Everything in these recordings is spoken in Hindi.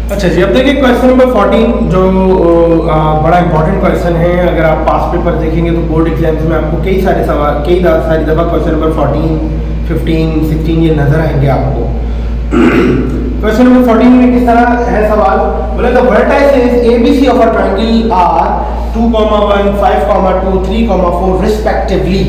अच्छा जी, अब देखिए क्वेश्चन नंबर 14 जो बड़ा इंपॉर्टेंट क्वेश्चन है। अगर आप पास पेपर देखेंगे तो बोर्ड एग्जाम्स में आपको कई सारे सवाल, सारी दफ़ा क्वेश्चन नंबर 14, 15, 16 ये नजर आएंगे आपको। क्वेश्चन नंबर 14 में किस तरह है सवाल, बोले the vertices ABC of a triangle are 2,1, 5,2, 3,4 respectively.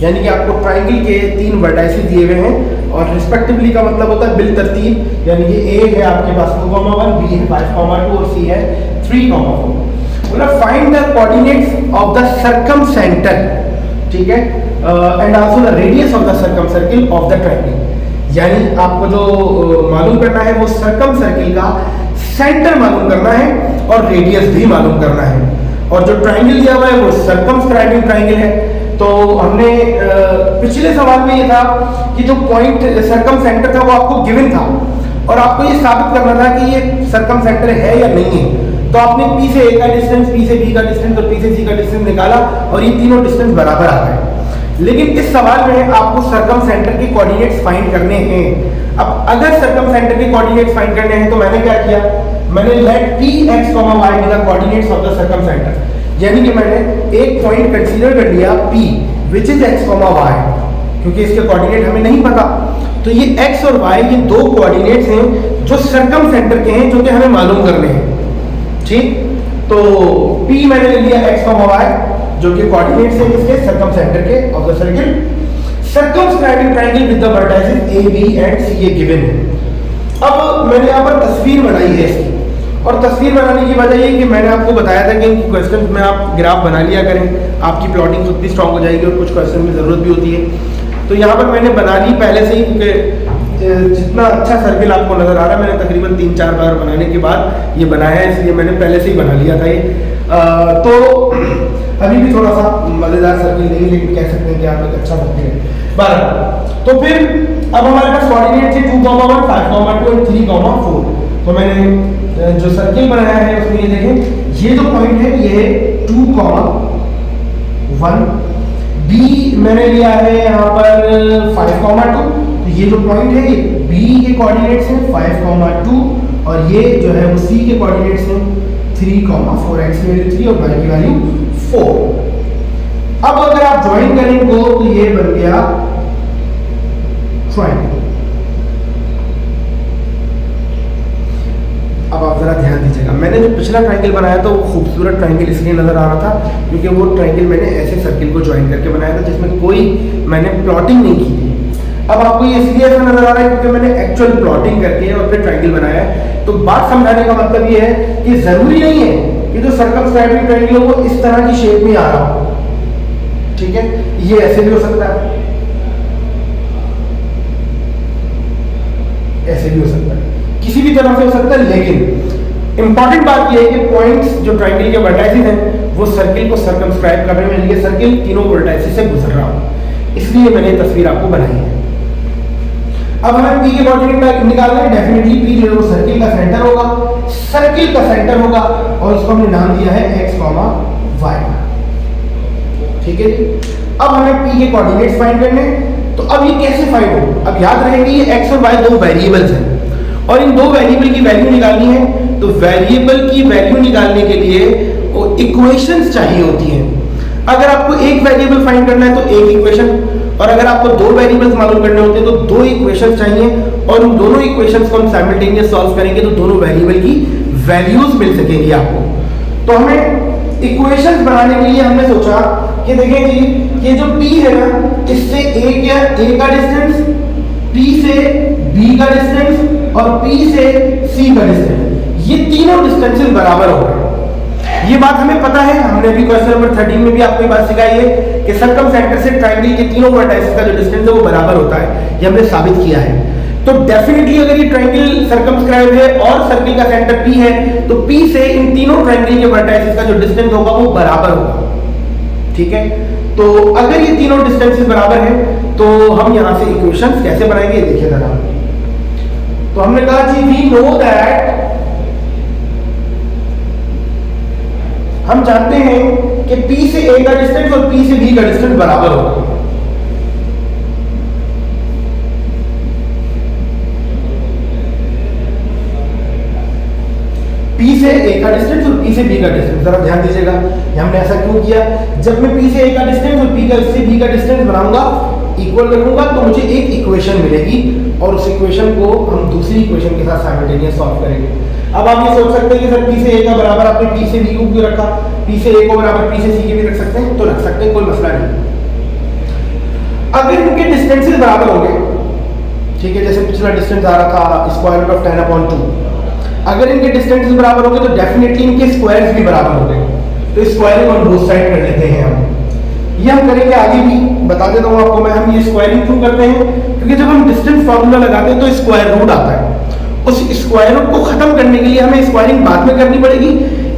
यानी कि आपको ट्रायंगल के 3 वर्टाइसेस दिए हुए हैं और रिस्पेक्टिवली का मतलब होता है बिल तरतीब, यानी कि A है आपके पास 2,1, B है 5,2 और C है 3,4। बोला find the coordinates of the circumcentre, ठीक है, and also the radius of the circum circle of the triangle. यानी आपको जो मालूम करना है वो सर्कम सर्किल का सेंटर मालूम करना है और रेडियस भी मालूम करना है। और जो ट्रायंगल दिया हुआ है वो सर्कमस्क्राइबिंग ट्रायंगल है। तो हमने पिछले सवाल में ये था कि जो पॉइंट सर्कम सेंटर था वो आपको गिवन था और आपको ये साबित करना था कि ये सर्कम सेंटर है या नहीं है। तो आपने P से A का डिस्टेंस, P से B का डिस्टेंस और P से C का डिस्टेंस निकाला और ये तीनों डिस्टेंस बराबर आ गए। लेकिन इस सवाल में आपको सर्कम सेंटर के कोऑर्डिनेट्स फाइंड करने हैं। अब अगर सर्कम सेंटर के कोऑर्डिनेट्स फाइंड करने हैं तो मैंने क्या किया, मैंने let P x, y be the coordinates of the circumcentre. यानी कि मैंने एक पॉइंट कंसीडर कर लिया P which is x, y, क्योंकि इसके कोऑर्डिनेट हमें नहीं पता। तो ये x और y ये दो कोऑर्डिनेट्स हैं जो सर्कम सेंटर के हैं, जो कि हमें मालूम करने हैं। ठीक, तो P मैंने ले लिया x, y जो कि कोऑर्डिनेट्स हैं इसके सर्कम सेंटर के of the circle. Circumscribing triangle with the vertices A, B and C ये गिवन है। अब मैंने यहाँ पर तस्वीर बनाई है इसकी, और तस्वीर बनाने की वजह ये कि मैंने आपको बताया था कि इन क्वेश्चन में आप ग्राफ बना लिया करें, आपकी प्लॉटिंग खुद भी स्ट्रांग हो जाएगी और कुछ क्वेश्चन में ज़रूरत भी होती है। तो यहाँ पर मैंने बना ली पहले से ही, क्योंकि जितना अच्छा सर्किल आपको नज़र आ रहा है मैंने तकरीबन 3-4 बार बनाने के बाद ये बनाया है, इसलिए मैंने पहले से ही बना लिया था ये। तो अभी भी थोड़ा सा मज़ेदार सर्किल नहीं, लेकिन कह सकते हैं कि आप एक अच्छा सर्किल है। बराबर, तो फिर अब हमारे पास कोऑर्डिनेट है 2,1, 5,2 और 3,4। तो मैंने जो सर्किल बनाया है उसमें ये देखें, ये जो पॉइंट है ये 2,1, B मैंने लिया है यहाँ पर 5,2। तो ये जो पॉइंट है ये B के कोऑर्डिनेट्स हैं 5,2 और ये जो है वो C के कोऑर्डिनेट्स हैं 3,4, x की वैल्यू 3 और y की वैल्यू 4। अब अगर आप ज्वाइन करें इनको तो ये बन गया ट्रायंगल। अब आप जरा ध्यान दीजिएगा, मैंने जो पिछला ट्रायंगल बनाया था वो खूबसूरत ट्रायंगल इसलिए नजर आ रहा था क्योंकि वो ट्रायंगल मैंने ऐसे सर्किल को ज्वाइन करके बनाया था जिसमें कोई मैंने प्लॉटिंग नहीं की थी। अब आपको ये इसलिए ऐसा नजर आ रहा है क्योंकि मैंने एक्चुअल प्लॉटिंग करके और फिर ट्रायंगल बनाया है। तो बात समझाने का मतलब ये है कि जरूरी नहीं है कि जो सर्कमस्क्राइबिंग ट्रायंगल हो वो इस तरह की शेप में आ रहा हो, ठीक है, ये ऐसे भी हो सकता है, ऐसे भी हो सकता है, किसी भी तरह से हो सकता है। लेकिन इंपॉर्टेंट बात यह है कि पॉइंट्स जो ट्रायंगल के वर्टाइसेस हैं वो सर्किल को सर्कमस्क्राइब कर रहे हैं, ये सर्किल तीनों वर्टाइसेस से गुजर रहा हूं, इसलिए मैंने तस्वीर आपको बनाई है। अब हमें P के कोऑर्डिनेट निकालना है। डेफिनेटली P जो है वो सर्किल का सेंटर होगा, सर्किल का सेंटर होगा और उसको हमने नाम दिया है x, y, ठीक है जी। अब हमें P के कोऑर्डिनेट्स फाइंड करने, तो अब ये कैसे फाइंड हो, अब याद रहेंगे ये x और y दो वेरिएबल्स हैं और इन दो वेरिएबल की वैल्यू निकालनी है। तो वेरिएबल की वैल्यू निकालने के लिए वो इक्वेशंस चाहिए होती हैं। अगर आपको एक वेरिएबल फाइंड करना है तो एक इक्वेशन, और अगर आपको दो वेरिएबल्स मालूम करने होते हैं तो दो इक्वेशंस चाहिए, और उन दोनों इक्वेशंस को हम साइमल्टेनियस सॉल्व करेंगे तो दोनों वेरिएबल की वैल्यूज मिल सकेंगी आपको। तो हमें इक्वेशंस बनाने के लिए हमने सोचा कि देखें जी, ये जो P है ना, इससे A का डिस्टेंस, P से B का डिस्टेंस और P से C का डिस्टेंस, ये तीनों डिस्टेंसेस बराबर हो गए। ये बात हमें पता है, हमने भी क्वेश्चन नंबर 13 में भी आपको ये बात सिखाई है कि सर्कम सेंटर से ट्रायंगल के तीनों वर्टाइसेस का जो डिस्टेंस है वो बराबर होता है, ये हमने साबित किया है। तो डेफिनेटली अगर ये ट्रायंगल सर्कमस्क्राइब है और सर्किल का सेंटर P है तो P से इन तीनों ट्रायंगल के वर्टाइसेस का जो डिस्टेंस होगा वो बराबर होगा, ठीक है। तो अगर ये तीनों डिस्टेंसेस बराबर हैं तो हम यहां से इक्वेशंस कैसे बनाएंगे देखिए जरा। तो हमने कहा जी वी नो दैट, हम जानते हैं कि P से A का डिस्टेंस और P से B का डिस्टेंस बराबर होगा। P से A का डिस्टेंस और P से B का डिस्टेंस। जरा ध्यान दीजिएगा हमने ऐसा क्यों किया, जब मैं P से A का डिस्टेंस और P से B का डिस्टेंस बनाऊंगा, इक्वल रखूंगा, तो मुझे एक इक्वेशन मिलेगी और उस इक्वेशन को हम दूसरी इक्वेशन के साथ साइमल्टेनियस सॉल्व करेंगे। अब आप ये सोच सकते हैं कि सर P से A का बराबर आपने P से B को क्यों रखा, P से A को बराबर P से C के भी रख सकते हैं, तो रख सकते हैं, कोई मसला नहीं। अगर इनके डिस्टेंसेस बराबर होंगे, ठीक है, जैसे पिछला डिस्टेंस आ रहा था स्क्वायर रूट ऑफ 10/2, अगर इनके डिस्टेंसेस बराबर होंगे तो डेफिनेटली इनके स्क्वायर्स भी बराबर होंगे। तो स्क्वायरिंग ऑन बोथ साइड कर लेते हैं हम, ये हम करेंगे आगे भी, बता देता हूँ आपको मैं। हम ये स्क्वायरिंग क्यों करते हैं, क्योंकि जब हम डिस्टेंस फार्मूला लगाते हैं तो स्क्वायर रूट आता है, उस स्क्वायर रूट को खत्म करने के लिए हमें स्क्वायरिंग बाद में करनी पड़ेगी,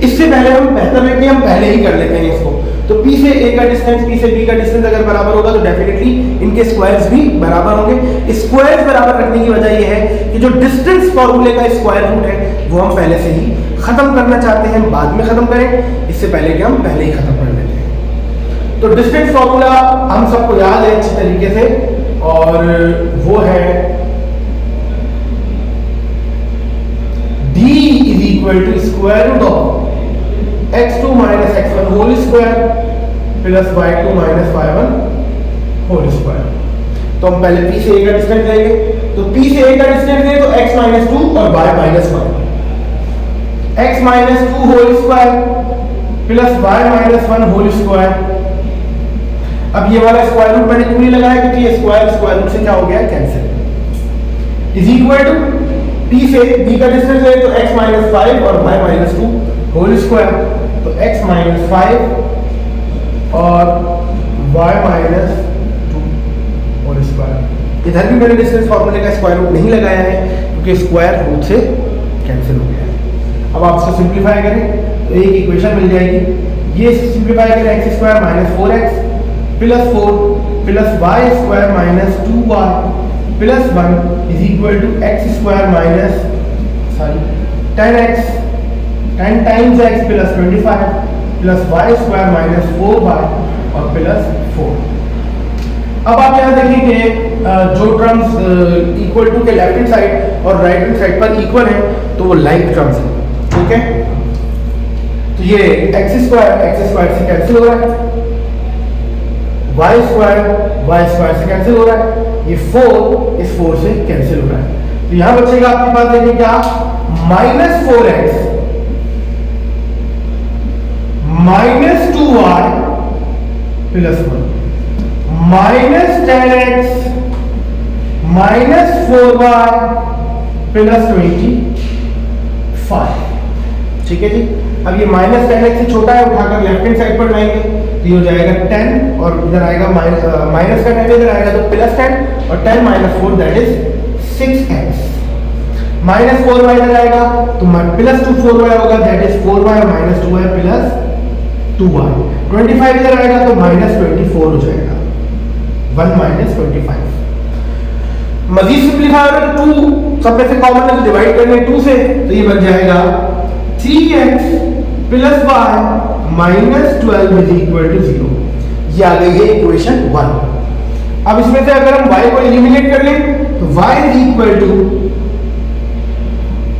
इससे पहले हम बेहतर है कि हम पहले ही कर लेते हैं इसको। तो P से A का डिस्टेंस, P से B का डिस्टेंस अगर बराबर होगा तो डेफिनेटली इनके स्क्वायर्स भी बराबर होंगे। स्क्वायर्स बराबर रखने की वजह यह है कि जो डिस्टेंस फार्मूले का स्क्वायर रूट है वो हम पहले से ही खत्म करना चाहते हैं, बाद में खत्म करें, इससे पहले कि हम पहले ही खत्म कर लेते हैं। तो डिस्टेंस फार्मूला हम सबको याद है अच्छी तरीके से, और वो है D is equal to square root of x2 minus x1 whole square plus y2 minus y1 whole square. तो हम पहले P से A का डिस्टेंस लेंगे, तो P से A का डिस्टेंस लेंगे तो x माइनस 2 और y minus 1, x minus 2 whole square plus y minus 1 whole square. अब ये वाला स्क्वायर रूट मैंने क्यों नहीं लगाया, क्योंकि ये स्क्वायर रूट से क्या हो गया, cancel. Is equal to P से B का डिस्टेंस है तो x माइनस 5 और y माइनस 2 होल स्क्वायर, तो x माइनस 5 और y माइनस 2 होल स्क्वायर। इधर भी मैंने डिस्टेंस फार्मूले का स्क्वायर रूट नहीं लगाया है क्योंकि स्क्वायर रूट से कैंसिल हो गया है। अब आप इसको सिंप्लीफाई करें तो एक इक्वेशन मिल जाएगी, ये सिंप्लीफाई करें x square minus 4x plus 4 plus y square minus 2y plus 1 is equal to x square minus 10x 10 times x plus 25 plus y square minus 4y और प्लस 4। अब आप यहाँ देखेंगे जो टर्म्स इक्वल टू के लेफ्ट हैंड साइड और राइट हैंड साइड पर इक्वल है तो वो लाइक टर्म्स है, ठीक है। तो ये x स्क्वायर से कैंसिल हो रहा है, y स्क्वायर से कैंसिल हो रहा है, ये 4 इस 4 से कैंसिल हो रहा है। तो यहां बचेगा आपके पास देखिए क्या, minus 4x minus 2y plus 1 minus 10x minus 4y plus 25, ठीक है जी। अब ये माइनस 10x से छोटा है, उठाकर लेफ्ट हैंड साइड पर लाएंगे तो ये हो जाएगा 10 और इधर आएगा माइनस का 10 इधर आएगा तो प्लस 10 और 10 minus 4 that is 6x minus 4y इधर आएगा तो प्लस 2 4y होगा दैट इज 4y और माइनस 2y प्लस 2y 25 इधर आएगा तो माइनस 24 हो जाएगा 1 माइनस 25। मजीद सिंप्लीफाई होगा तो 2 सब में से कॉमन है तो डिवाइड करने 2 से तो ये बन जाएगा 3x plus y minus 12 is equal to 0। ये आ गई है इक्वेशन 1। अब इसमें से अगर हम y को एलिमिनेट कर लें तो y is equal to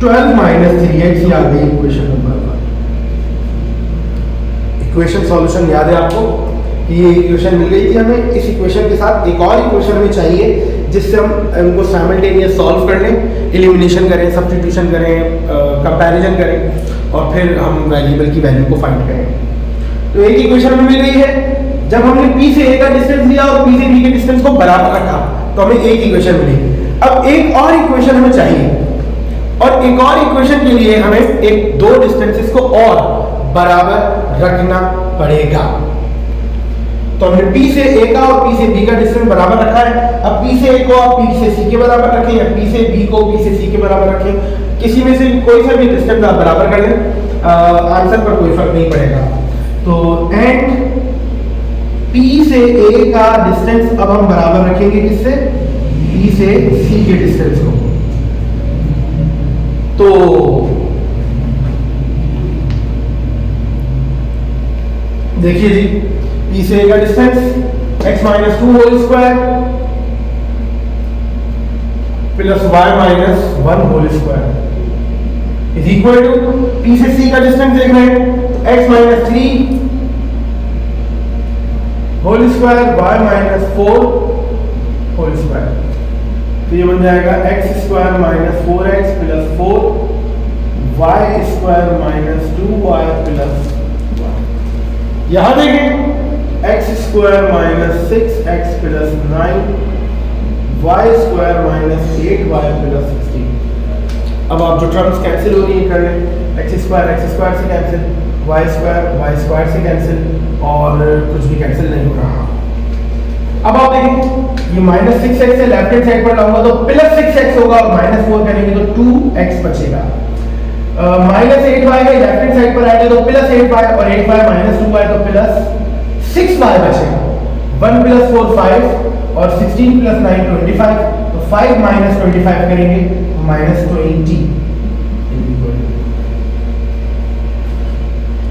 12 minus 3x, ये आ गई इक्वेशन नंबर 1। इक्वेशन सॉल्यूशन याद है आपको, ये इक्वेशन मिल गई थी हमें। इस इक्वेशन के साथ एक और इक्वेशन हमें चाहिए जिससे हम इनको साइमल्टेनियस सॉल्व कर लें, एलिमिनेशन करें, सब्स्टिट्यूशन करें, कंपैरिजन करें और फिर हम वेरिएबल की वैल्यू को फाइंड करें। तो एक इक्वेशन हमें मिल गई है, जब हमने P से A का डिस्टेंस लिया और P से B के डिस्टेंस को बराबर रखा तो हमें एक इक्वेशन मिली। अब एक और इक्वेशन हमें चाहिए और एक और इक्वेशन के लिए हमें एक दो डिस्टेंसेस को और बराबर रखना पड़ेगा। तो हमने P से A का और P से B का डिस्टेंस बराबर रखा है। अब P से A को आप P से C के बराबर रखें या P से B को P से C के बराबर रखें, किसी में से कोई सा भी डिस्टेंस आप बराबर कर लें, आंसर पर कोई फर्क नहीं पड़ेगा। तो एंड P से A का डिस्टेंस अब हम बराबर रखेंगे किससे, P से C के डिस्टेंस को। तो देखिए जी, P से A का distance x minus 2 whole square plus y minus 1 whole square. Is equal to P से C का डिस्टेंस देख रहे हैं तो x minus 3 whole square y minus 4 whole square, तो ये बन जाएगा x square minus 4x plus 4 y square minus 2y plus 1। यहां देखें x square minus 6x plus 9 y square minus 8y plus 16। अब आप जो टर्म्स कैंसिल हो रही है कर लें, x स्क्वायर से कैंसिल, y स्क्वायर से कैंसिल और कुछ भी कैंसिल नहीं हो रहा। अब आप देखें ये माइनस 6x से लेफ्ट हैंड साइड पर लाऊंगा तो प्लस 6x होगा और माइनस 4 करेंगे तो 2x बचेगा। माइनस 8y है लेफ्ट हैंड साइड पर आएंगे तो प्लस 8y और 8y माइनस 2y तो प्लस 6y बचेगा। 1 प्लस 4 5 और 16 प्लस 9 25, तो 5 माइनस 25 करेंगे तो माइनस 20।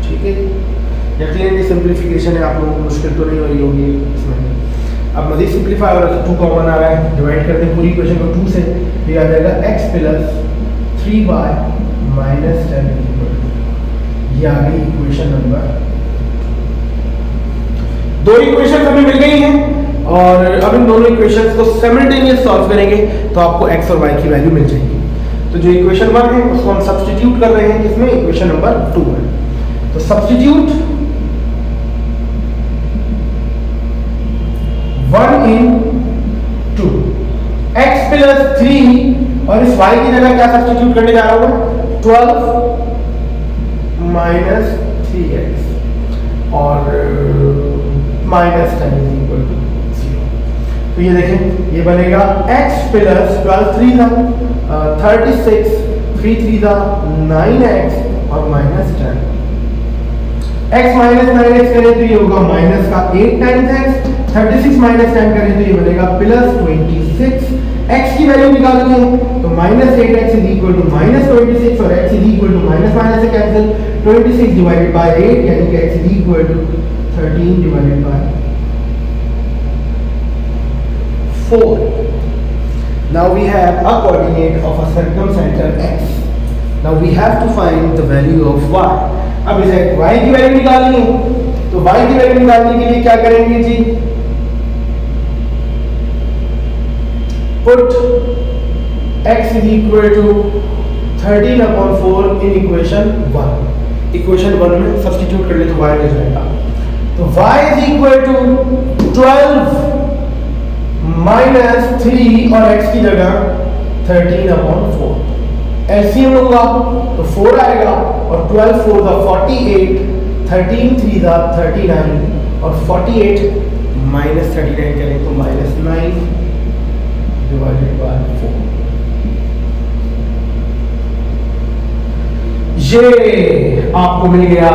ठीक है, यकीनन सिंप्लीफिकेशन है, आप लोगों को मुश्किल तो नहीं हो रही होगी इसमें। अब मजीद सिंप्लीफाई हो रहा है तो 2 कॉमन आ रहा है, डिवाइड करते हैं पूरी इक्वेशन को 2 से, ये आ जाएगा x प्लस 3y माइनस 10, ये आ गई इक्वेशन नंबर। दो इक्वेशन हमें मिल गई हैं और अब इन दोनों इक्वेशंस को साइमल्टेनियस सॉल्व करेंगे तो आपको x और y की वैल्यू मिल जाएगी। तो जो इक्वेशन 1 है उसको हम सब्स्टिट्यूट कर रहे हैं, जिसमें इक्वेशन नंबर 2 है। तो सब्स्टिट्यूट 1 in 2 x प्लस 3 और इस y की जगह क्या सब्स्टिट्यूट करने जा रहा हूं 12 माइनस 3x और माइनस 10 इज इक्वल टू 0। तो ये देखें ये बनेगा x प्लस 12 3 था 36 3 3 था 9x और माइनस 10। x माइनस 9x करें तो ये होगा माइनस का 8 टाइम्स x, 36 माइनस 10 करें तो ये बनेगा प्लस 26। x की वैल्यू निकालनी है तो minus 8x is equal to minus 26 और x is equal to minus minus से कैंसिल, 26 डिवाइडेड बाय 8 यानी कि x is equal to 13 divided by 4। Now we have a coordinate of a circumcenter x. Now we have to find the value of y. अब इसे y की वैल्यू निकालनी है तो y की वैल्यू निकालने के लिए क्या करेंगे जी, put x is equal to 13/4 in equation 1। Equation 1 में सब्स्टिट्यूट कर ले तो y मिल जाएगा। तो y is equal to 12 minus 3 और x की जगह 13/4। एलसीएम लूंगा तो 4 आएगा और 12 4 का 48, 13 3 का 39 और 48 माइनस 39 करें तो माइनस 9 डिवाइडेड बाय 4। ये आपको मिल गया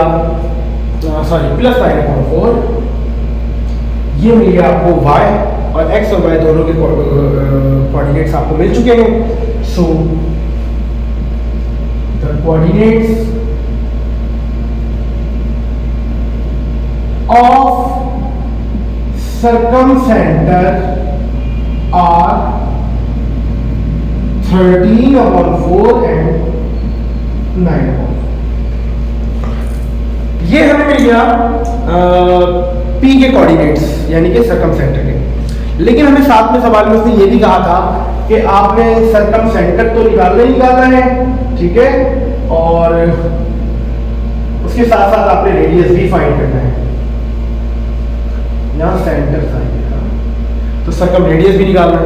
सॉरी प्लस 9/4, ये मिल गया आपको y और x और y दोनों के कोऑर्डिनेट्स आपको मिल चुके हैं। सो the coordinates of circumcenter are 13/4 and 9/4। ये हमें मिल गया P के कोऑर्डिनेट्स यानी कि सर्कमसेंटर के। लेकिन हमें साथ में सवाल में उसने ये भी कहा था कि आपने सर्कमसेंटर तो निकालना है, ठीक है, और उसके साथ साथ आपने रेडियस भी फाइंड करना है। यहाँ सेंटर साइन है तो सर्कम रेडियस भी निकालना है।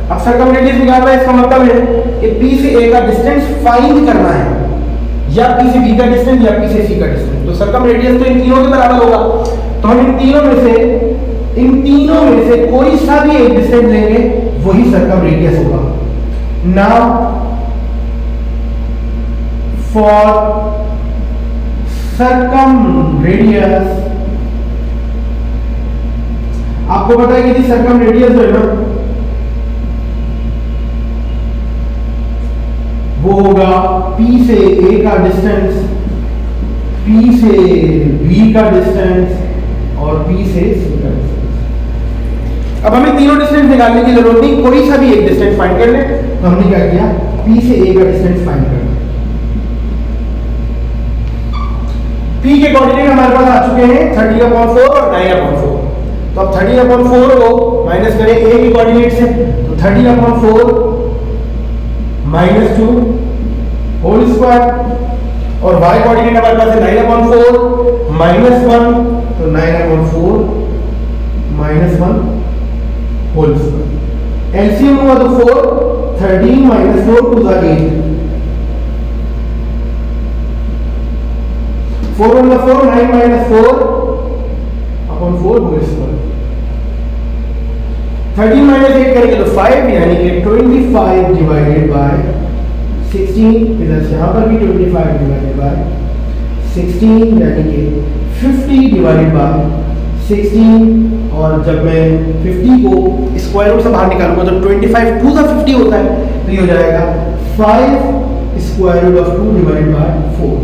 अब सर्कम रेडियस निकालना है इसका मतलब है कि P से A का डिस्टेंस फाइंड करना है, या P से B का डिस्टेंस या P से C का डिस्टेंस। तो सर्कम रेडियस तो इन तीनों के बराबर होगा, तो हम इन तीनों में से कोई सा भी एक डिस्टेंस लेंगे वही सर्कम रेडियस होगा। नाउ फॉर सर्कम रेडियस आपको पता है कि सर्कम रेडियस जो है ना वो होगा P से A का डिस्टेंस, P से B का डिस्टेंस और P से C का डिस्टेंस। अब हमें तीनों डिस्टेंस निकालने की जरूरत नहीं, कोई सा भी एक डिस्टेंस फाइंड कर ले। तो हमने क्या किया, P से A का डिस्टेंस फाइंड करना। p के कोऑर्डिनेट हमारे पास आ चुके हैं 13/4 और 9/4। तो अब 13/4 को माइनस करें a के कोऑर्डिनेट से, तो 13/4 -2 होल स्क्वायर, और y कोऑर्डिनेट हमारे पास है 9/4 -1, तो 9/4 -1 होल स्क्वायर। एलसीएम हुआ तो 4, 13 - 4 2 8, 4 1 4, 9 - 4 अपॉन 4 होल स्क्वायर। 13 - 8 करेंगे तो 5, यानी कि 25 डिवाइडेड बाय 16, इधर से यहां पर भी 25 डिवाइडेड बाय 16, यानी कि 50 डिवाइडेड बाय 16, और जब मैं 50 को स्क्वायर रूट से बाहर निकालूंगा तो 25 2 सा 50 होता है, तो ये हो जाएगा 5 square root of 2 divided by 4।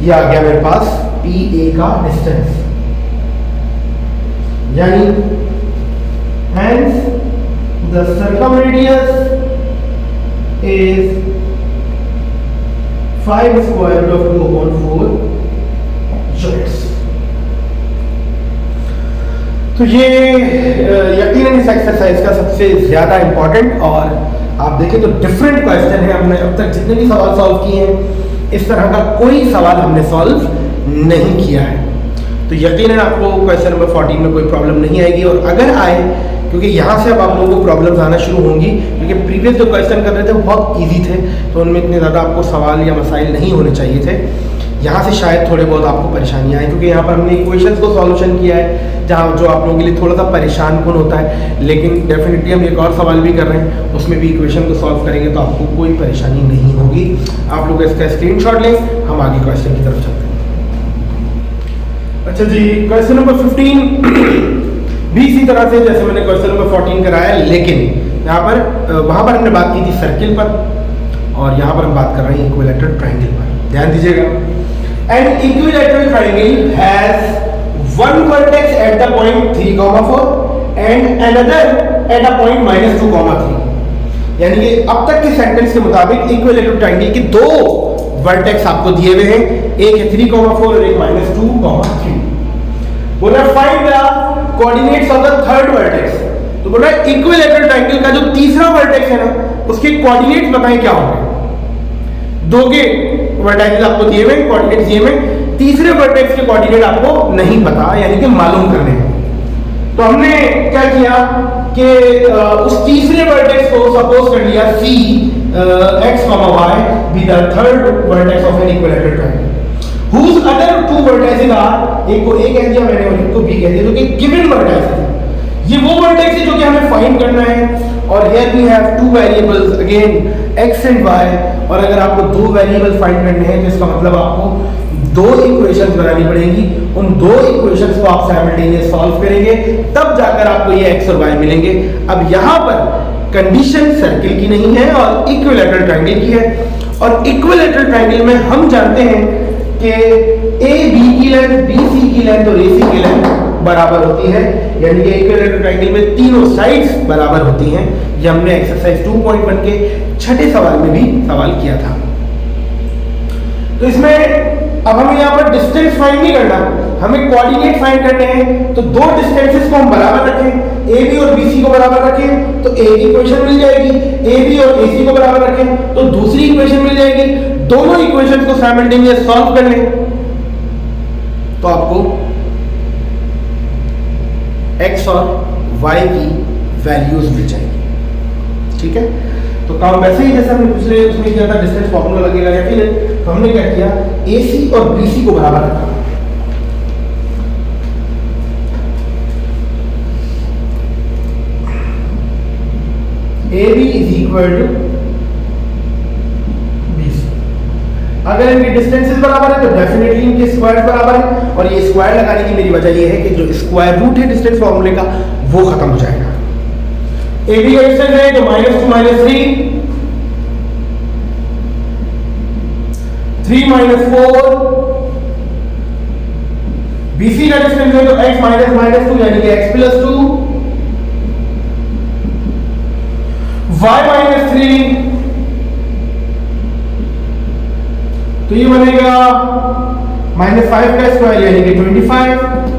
ये आ गया मेरे पास PA का डिस्टेंस, यानी hence the circumradius is 5 square root of 2/4 units। तो ये यकीनन इस एक्सरसाइज का सबसे ज्यादा इंपॉर्टेंट, और आप देखें तो डिफरेंट क्वेश्चन है। हमने अब तक जितने भी सवाल सॉल्व किए हैं, इस तरह का कोई सवाल हमने सॉल्व नहीं किया है। तो यकीनन आपको क्वेश्चन नंबर 14 में कोई प्रॉब्लम नहीं आएगी, और अगर आए, क्योंकि यहाँ से अब आप लोगों को प्रॉब्लम्स आना शुरू होंगी, क्योंकि प्रीवियस जो क्वेश्चन कर रहे थे वो बहुत इजी थे, तो उनमें इतने ज़्यादा आपको सवाल या मसाइल नहीं होने चाहिए थे। यहाँ से शायद थोड़े बहुत आपको परेशानी आए, क्योंकि यहाँ पर हमने इक्वेशंस को सॉल्यूशन किया है, जहाँ जो आप लोगों के लिए थोड़ा सा परेशान कौन होता है, लेकिन डेफिनेटली हम एक और सवाल भी कर रहे हैं, उसमें भी इक्वेशन को सॉल्व करेंगे तो आपको कोई परेशानी नहीं होगी। आप लोग इसका स्क्रीनशॉट लें, हम आगे क्वेश्चन की तरफ चलते हैं। अच्छा जी, क्वेश्चन नंबर 15 भी इसी तरह से जैसे मैंने क्वेश्चन नंबर 14 कराया, लेकिन यहाँ पर वहाँ पर हमने बात की थी सर्किल पर, और यहाँ पर हम बात कर रहे हैं इक्विलैटरल ट्रायंगल पर। ध्यान दीजिएगा, an equilateral triangle has one vertex at the point 3,4 and another at a point -2,3। यानी कि अब तक के सेंटेंस के मुताबिक इक्विलैटरल ट्रायंगल के दो वर्टेक्स आपको दिए हुए हैं, एक है 3,4 और एक -2,3। बोल रहा है find the coordinates of the third vertex. तो बोल रहा है इक्विलैटरल ट्रायंगल का जो तीसरा वर्टेक्स है ना, उसके कोऑर्डिनेट्स बताएं क्या होंगे। दो के वर्टेक्स आपको दिए हुए, कोऑर्डिनेट्स दिए हुए, तीसरे वर्टेक्स के कोऑर्डिनेट आपको नहीं पता, यानी कि मालूम करने हैं। तो हमने क्या किया कि उस तीसरे वर्टेक्स को सपोज कर लिया C x, y be the third vertex of an equilateral triangle whose other two vertices are, एक को A कह दिया मैंने और एक को B कह दिया, जो कि given vertices है। ये वो वर्टेक्स है जो कि हमें फाइंड करना है, और here we have two variables again x and y, और अगर आपको दो वेरिएबल फाइंड करने हैं तो इसका मतलब आपको दो इक्वेशंस बनानी पड़ेंगी। उन दो इक्वेशंस को आप साइमल्टेनियस सॉल्व करेंगे, तब जाकर आपको ये x और y मिलेंगे। अब यहाँ पर कंडीशन सर्किल की नहीं है और इक्विलैटरल ट्रायंगल की है, और इक्विलैटरल ट्रायंगल में हम जानते हैं कि AB की लेंथ, BC की लेंथ और AC की लेंथ बराबर होती है, यानी कि इक्विलैटरल ट्रायंगल में तीनों साइड्स बराबर होती हैं। ये हमने एक्सरसाइज 2.1 के छठे सवाल में भी सवाल किया था। तो इसमें अब हमें यहाँ पर डिस्टेंस फाइंड नहीं करना, हमें कोऑर्डिनेट फाइंड करने हैं। तो दो डिस्टेंसेस को हम बराबर रखें, AB और BC को बराबर रखें तो A की इक्वेशन मिल जाएगी, AB और AC को बराबर रखें तो दूसरी इक्वेशन मिल जाएगी। दोनों इक्वेशंस को साइमल्टेनियस सॉल्व कर लें तो आपको x और y की वैल्यूज मिल जाएगी। ठीक है, तो काम वैसे ही जैसे हमने पिछले उसमें किया था, डिस्टेंस फॉर्मूला लगेगा या फिर, तो हमने क्या किया, AC और BC को बराबर रखा। AB is equal to BC। अगर इनके डिस्टेंसेस बराबर है तो डेफिनेटली इनके स्क्वायर बराबर है, और ये स्क्वायर लगाने की मेरी वजह ये है कि जो स्क्वायर रूट है डिस्टेंस फॉर्मूले का वो खत्म हो जाएगा। AB का डिस्टेंस है तो -2 -3, 3 -4, BC का डिस्टेंस है तो x -2 यानी कि x + 2, y -3 तो ये बनेगा -5 का स्क्वायर यानी कि 25,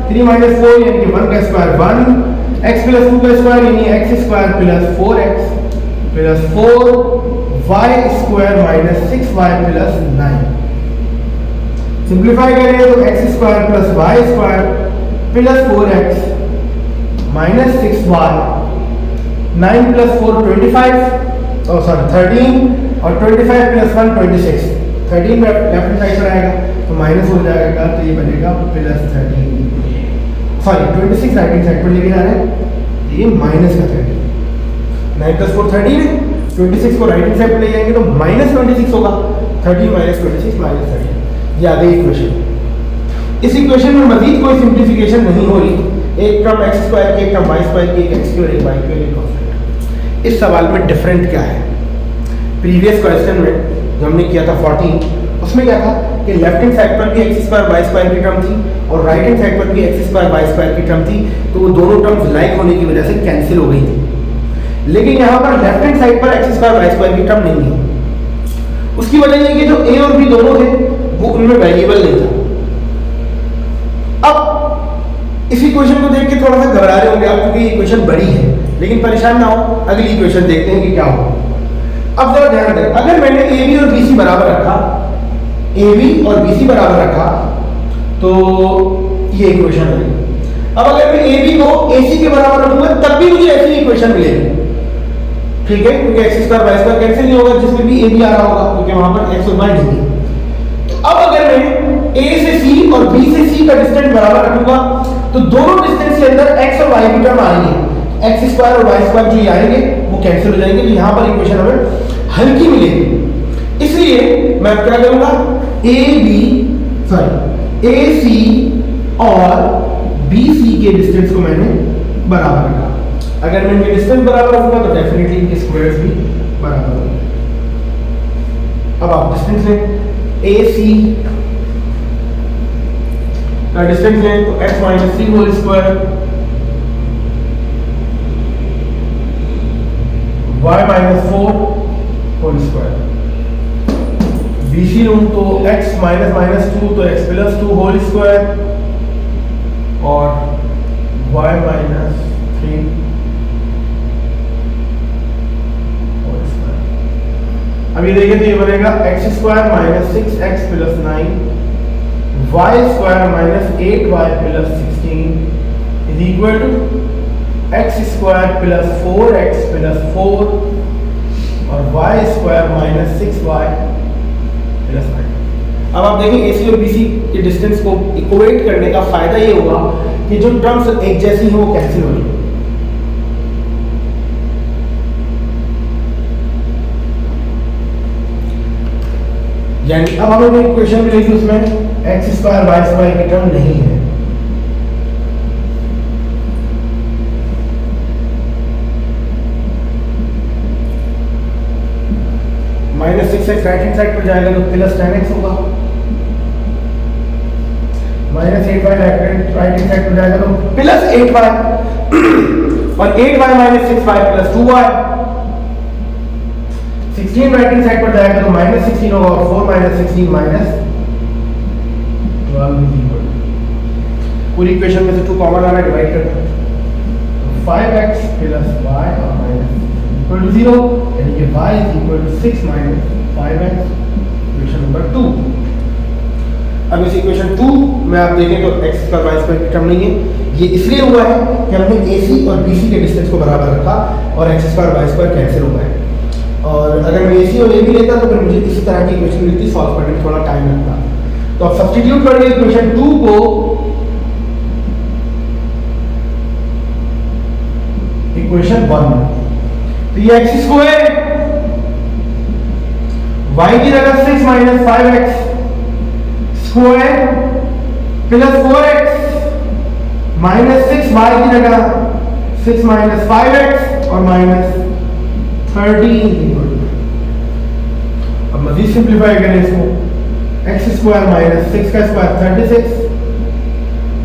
3 - 4 यानी कि 1 का स्क्वायर 1, x + 2 का स्क्वायर यानी x² + 4x + 4 y² - 6y + 9। Simplify करें तो x² + y² + 4x - 6y, 9 + 4 25, 13 और 25 + 1 26, 13 लेफ्ट हैंड साइड पर आएगा तो माइनस हो जाएगा, तो ये बनेगा +13, सॉरी 26 राइट हैंड साइड पर लेके जा रहे हैं, ये माइनस का 13, 9 + 4 13 है, 26 को राइट हैंड साइड पर ले जाएंगे तो -26 होगा, 13 - 26 -13, ये आ गई इक्वेशन। इस इक्वेशन में मजीद कोई सिंप्लीफिकेशन नहीं हो रही, एक टर्म x² की, एक टर्म y² की, एक x और एक y की, एक कांस्टेंट। इस सवाल में डिफरेंट क्या है? प्रीवियस क्वेश्चन में जो हमने किया था 14, उसमें क्या था कि लेफ्ट हैंड साइड पर भी x² y² की टर्म थी और राइट हैंड साइड पर भी x² y² की टर्म थी, तो वो दोनों टर्म्स लाइक होने की वजह से कैंसिल हो गई थी। लेकिन यहाँ पर लेफ्ट हैंड साइड पर x² y² की टर्म नहीं है। उसकी वजह ये कि जो a और b दोनों थे वो उनमें वेरिएबल नहीं था। अब इस इक्वेशन को देख के थोड़ा सा घबरा रहे होंगे आप, क्योंकि ये इक्वेशन बड़ी है, लेकिन परेशान ना हो, अगली इक्वेशन देखते हैं कि क्या होगा। अब जरा ध्यान दें, अगर मैंने AB और BC बराबर रखा, AB और BC बराबर रखा, तो ये इक्वेशन बनेगी। अब अगर मैं AB को AC के बराबर रखूंगा तब भी मुझे ऐसी इक्वेशन मिलेगी, ठीक है, क्योंकि x² y² कैंसिल नहीं होगा, जिसमें भी AB आ रहा होगा, क्योंकि वहां पर x और y नहीं है। तो अब अगर मैं A से C और B से C का डिस्टेंस बराबर रखूंगा तो दोनों डिस्टेंस के अंदर x और y की टर्म आएंगे, x² और y² जो ये आएंगे वो कैंसिल हो जाएंगे, तो यहां पर इक्वेशन हमें हल्की मिलेगी। इसलिए मैं क्या करूंगा, AC और BC के डिस्टेंस को मैंने बराबर रखा। अगर मैं इनके डिस्टेंस बराबर रखूंगा तो डेफिनेटली इनके स्क्वायर्स भी बराबर होंगे। अब आप डिस्टेंस लें, AC का डिस्टेंस लें तो x - 3 whole square, y - 4 whole square. BC लूं तो x - -2 तो x + 2 होल स्क्वायर और y - 3 होल स्क्वायर। अब ये देखिए तो ये बनेगा x² - 6x + 9 y² - 8y + 16 is equal to x² + 4x + 4 और y² - 6y + 9। अब आप देखें AC और BC के डिस्टेंस को इक्वेट करने का फायदा ये होगा कि जो टर्म्स एक जैसी हैं वो कैंसिल हो जाएंगी। यानी अब हमें एक इक्वेशन मिलेगी उसमें x² y² की टर्म नहीं है। -6x राइट हैंड साइड पर जाएगा तो +10x होगा, -8y राइट हैंड साइड पर जाएगा तो +8y और 8y - 6y + 2y, 16 right hand side पर जाएगा तो -16 होगा और 4 - 16 -12 पूरी इक्वेशन में से 2 कॉमन आ रहा है, डिवाइड करते हैं 5x + y और -0 यानी कि y = 6 - 5x, इक्वेशन नंबर 2। अब इस इक्वेशन 2 में आप देखें तो x² y² की टर्म नहीं है। ये इसलिए हुआ है कि हमने AC और BC के डिस्टेंस को बराबर रखा और x² y² कैंसिल हुआ है। और अगर मैं AC और AB लेता तो फिर मुझे इसी तरह की इक्वेशन मिलती, सॉल्व करने में थोड़ा टाइम लगता। तो अब सब्स्टिट्यूट करिए इक्वेशन 2 को इक्वेशन 1, तो ये x² y की जगह 6 - 5x स्क्वायर + 4x -6y की जगह 6 - 5x और -13। अब मजीद सिंप्लीफाई करें इसको, x² - 6 का स्क्वायर 36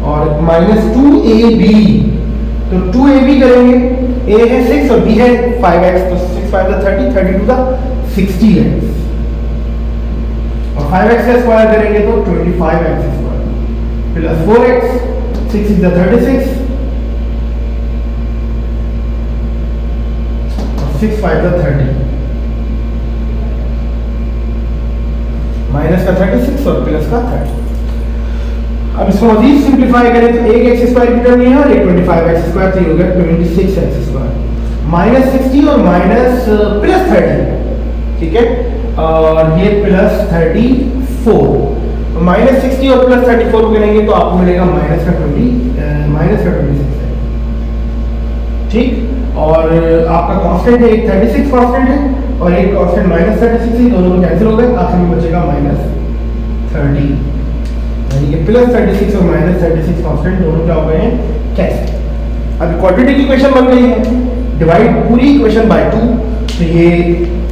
और -2ab, तो 2ab करेंगे, a है 6 और b है 5x, तो 6 × 5 = 30, 30 × 2 = 60x। और 5x का स्क्वायर करेंगे तो 25x square plus 4x, 6 is 36 और 6 5 30 माइनस का 36 और प्लस का 30। अब इसको मजीद सिंप्लीफाई करें तो एक एक्स स्क्वायर की टर्म नहीं है और एक 25x स्क्वायर, तो ये हो गया 26x स्क्वायर माइनस 60 और माइनस प्लस 30, ठीक है, और ये प्लस 34। माइनस 60 और प्लस 34 को करेंगे तो आपको मिलेगा माइनस का 26 है, ठीक। और आपका कांस्टेंट है, एक 36 कांस्टेंट है और एक कांस्टेंट माइनस 36 है, दोनों कैंसिल हो गए, आखिर में बचेगा माइनस 30, यानी कि प्लस 36 और माइनस 36 कांस्टेंट दोनों क्या हो गए हैं, कैंसिल। अब क्वाड्रेटिक इक्वेशन बन गई है, डिवाइड पूरी इक्वेशन बाय 2, तो ये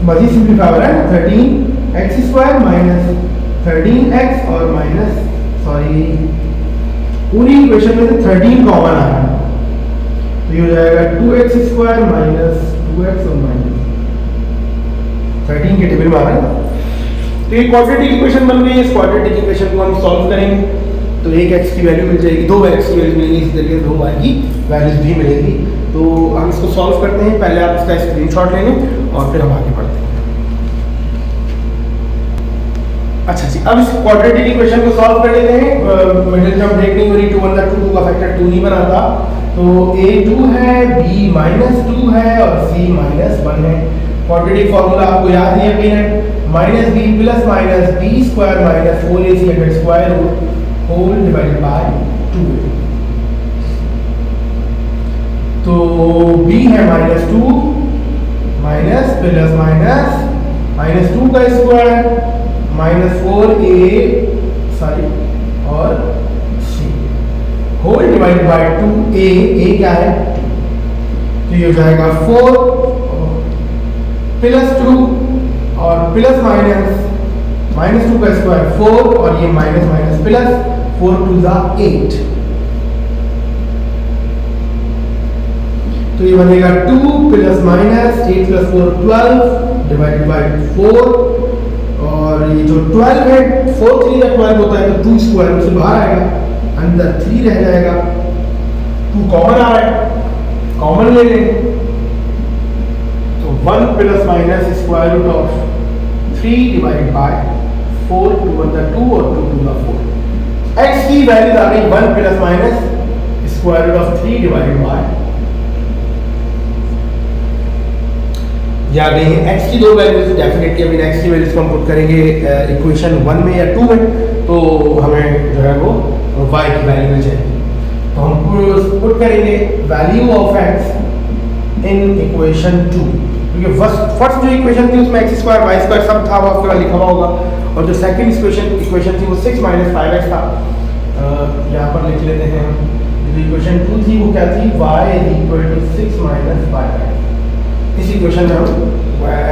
मजीद सिंप्लीफाई हो रहा है, 13x स्क्वायर माइनस 13x और माइनस सॉरी पूरी इक्वेशन में से 13 कॉमन आ रहा है, तो ये हो जाएगा 2x स्क्वायर माइनस 2x और माइनस 13 के टेबल में आ रहा है। तो ये क्वाड्रेटिक इक्वेशन बन गई है। इस क्वाड्रेटिक इक्वेशन को हम सॉल्व करेंगे तो एक x की वैल्यू मिल जाएगी, दो x की वैल्यू मिलेगी, इसी तरीके से दो y की वैल्यूज भी मिलेगी। तो हम इसको सॉल्व करते हैं, पहले आप इसका स्क्रीनशॉट ले लें और फिर हम आगे बढ़ते हैं। अच्छा जी, अब इस क्वाड्रेटिक इक्वेशन को सॉल्व कर लेते हैं। मिडिल टर्म ब्रेक नहीं हो रही, 2 अंदर 2 का फैक्टर 2 नहीं बनाता, तो a 2 है, b माइनस 2 है और c माइनस 1 है। क्वाड्रेटिक फार्मूला आपको याद है यकीनन, minus b plus minus b square minus 4ac under square root whole divided by 2। तो b है minus 2 minus plus minus minus 2 का स्क्वायर माइनस 4a सॉरी और c whole divided by 2a क्या है, तो ये हो जाएगा 4 प्लस 2 और प्लस माइनस माइनस 2 का स्क्वायर 4 और ये माइनस माइनस प्लस 4 2 जा 8, तो ये बनेगा 2 plus minus 8 plus 4 12 divided by 4, और ये जो 12 है 4 3 का 12 होता है तो 2 स्क्वायर से बाहर आएगा, अंदर 3 रह जाएगा, 2 कॉमन आ रहा है, कॉमन ले लें तो 1 plus minus square root of 3 divided by 4 2 अंदर 2 और 2 2 का 4। x की वैल्यू आ गई 1 plus minus square root of 3 divided by, या गई है x की दो वैल्यूज डेफिनेटली। अभी x की वैल्यूज को हम पुट करेंगे इक्वेशन 1 में या 2 में, तो हमें जो है वो y की वैल्यू मिल जाएगी। तो हम पुट करेंगे value of x in equation 2, क्योंकि फर्स्ट जो इक्वेशन थी उसमें x स्क्वायर y स्क्वायर सब था, वो आपके पास लिखा हुआ होगा, और जो सेकंड इक्वेशन थी वो 6 माइनस 5x था। यहाँ पर लिख लेते हैं, जो इक्वेशन 2 थी वो क्या थी, y equal to 6 minus 5x। इस इक्वेशन में हम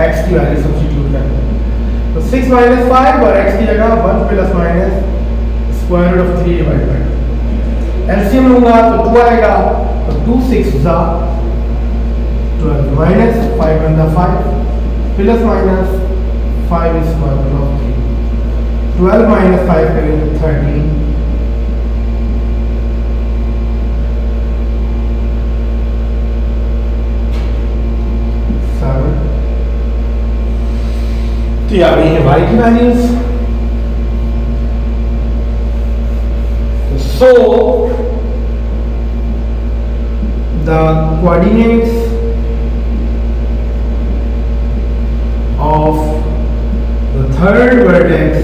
x की वैल्यू सब्स्टिट्यूट करते हैं, तो 6 माइनस 5 और x की जगह 1 plus minus square root of 3 divide by 2। LCM लूंगा तो 2 आएगा, तो 2 6 जा 12 minus 5 1 5 plus minus 5 square root of 3, 12 minus 5 करें तो 13, तो ये आ गई है y की values. So the coordinates of the third vertex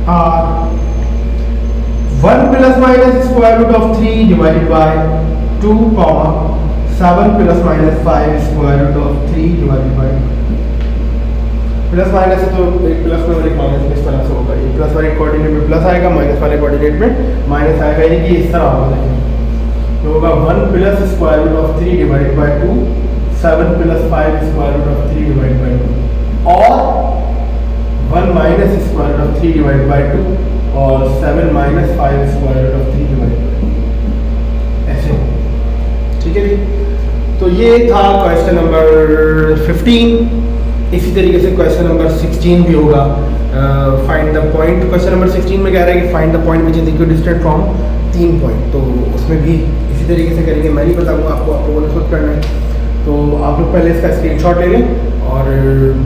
are 1 plus minus square root of 3 divided by 2 comma 7 plus minus 5 square root of 3 divided by, plus minus है तो एक प्लस में और एक माइनस में इस तरह से होगा, ये प्लस वाले कोऑर्डिनेट में प्लस आएगा, माइनस वाले कोऑर्डिनेट में माइनस आएगा, यानी कि इस तरह होगा। देखिए तो होगा 1 plus square root of 3 divided by 2, 7 plus 5 square root of 3 divided by 2, और 1 minus square root of 3 divided by 2 और 7 minus 5 square root of 3 divided by 2, ऐसे। ठीक है जी, तो तो ये था क्वेश्चन नंबर 15। इसी तरीके से क्वेश्चन नंबर 16 भी होगा। Find the point, question number 16 में कह रहा है कि find the point which is equidistant from 3 point. तो उसमें भी इसी तरीके से करेंगे, मैं नहीं बताऊंगा आपको, आपको खुद करना है। तो आप लोग पहले इसका स्क्रीनशॉट ले लें और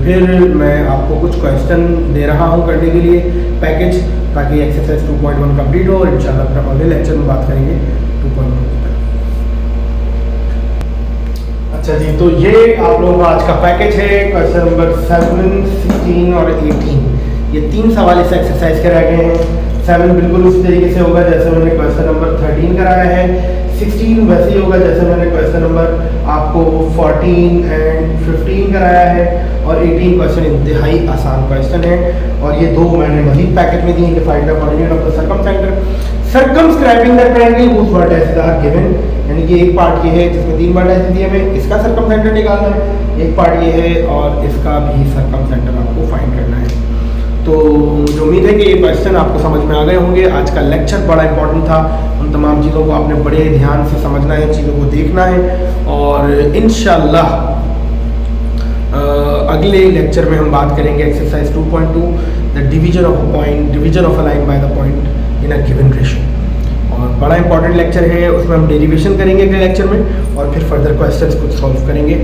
फिर मैं आपको कुछ क्वेश्चन दे रहा हूँ करने के लिए पैकेज, ताकि एक्सरसाइज 2.1 कंप्लीट हो और इंशाल्लाह फिर हम अगले लेक्चर में बात करेंगे 2.1 की तरफ। अच्छा जी, तो ये आप लोगों का आज का पैकेज है। क्वेश्चन नंबर 7, 16 और 18, ये 3 सवाल इस एक्सरसाइज के रह गए हैं। 7 बिल्कुल उसी तरीके से होगा जैसे मैंने क्वेश्चन नंबर 13 कराया है। 16 वैसे ही होगा जैसे मैंने क्वेश्चन नंबर आपको 14 एंड 15 कराया है। और 18 क्वेश्चन इंतहाई आसान क्वेश्चन है। और ये 2 मैंने मजीद पैकेज में दिए कि find the coordinate of the circumcentre, circumscribing the triangle whose vertex are given. यानी कि एक पार्ट ये है जिसमें 3 वर्टेक्स दिए हुए, इसका सर्कमसेंटर निकालना है। एक पार्ट ये है और इसका भी सर्कमसेंटर आपको फाइंड करना है। तो मुझे उम्मीद है कि ये क्वेश्चन आपको समझ में आ गए होंगे। आज का लेक्चर बड़ा इंपॉर्टेंट था, उन तमाम चीज़ों को आपने बड़े ध्यान से समझना है, चीज़ों को देखना है। और इंशाल्लाह अगले लेक्चर में हम बात करेंगे exercise 2.2, the division of a point, division of a line by the point in a given ratio. और बड़ा इंपॉर्टेंट लेक्चर है, उसमें हम डेरिवेशन करेंगे अगले लेक्चर में और फिर फर्दर क्वेश्चंस कुछ सॉल्व करेंगे।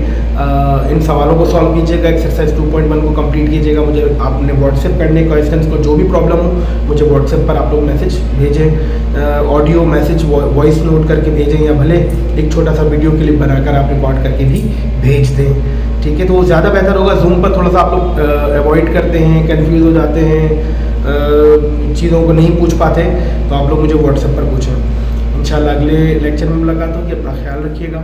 इन सवालों को सॉल्व कीजिएगा, एक्सरसाइज 2.1 को कंप्लीट कीजिएगा। मुझे आपने व्हाट्सएप करने क्वेश्चंस को, जो भी प्रॉब्लम हो मुझे व्हाट्सएप पर आप लोग मैसेज भेजें, ऑडियो मैसेज, वॉइस नोट करके भेजें, या भले एक छोटा सा वीडियो क्लिप बनाकर आप रिकॉर्ड करके भी भेज दें। ठीक है, तो वो ज़्यादा बेहतर होगा। जूम पर थोड़ा सा आप लोग अवॉइड करते हैं, कन्फ्यूज़ हो जाते हैं, चीज़ों को नहीं पूछ पाते, तो आप लोग मुझे व्हाट्सएप पर पूछें। इंशाल्लाह अगले लेक्चर में मुलाकात होगी। अपना ख्याल रखिएगा।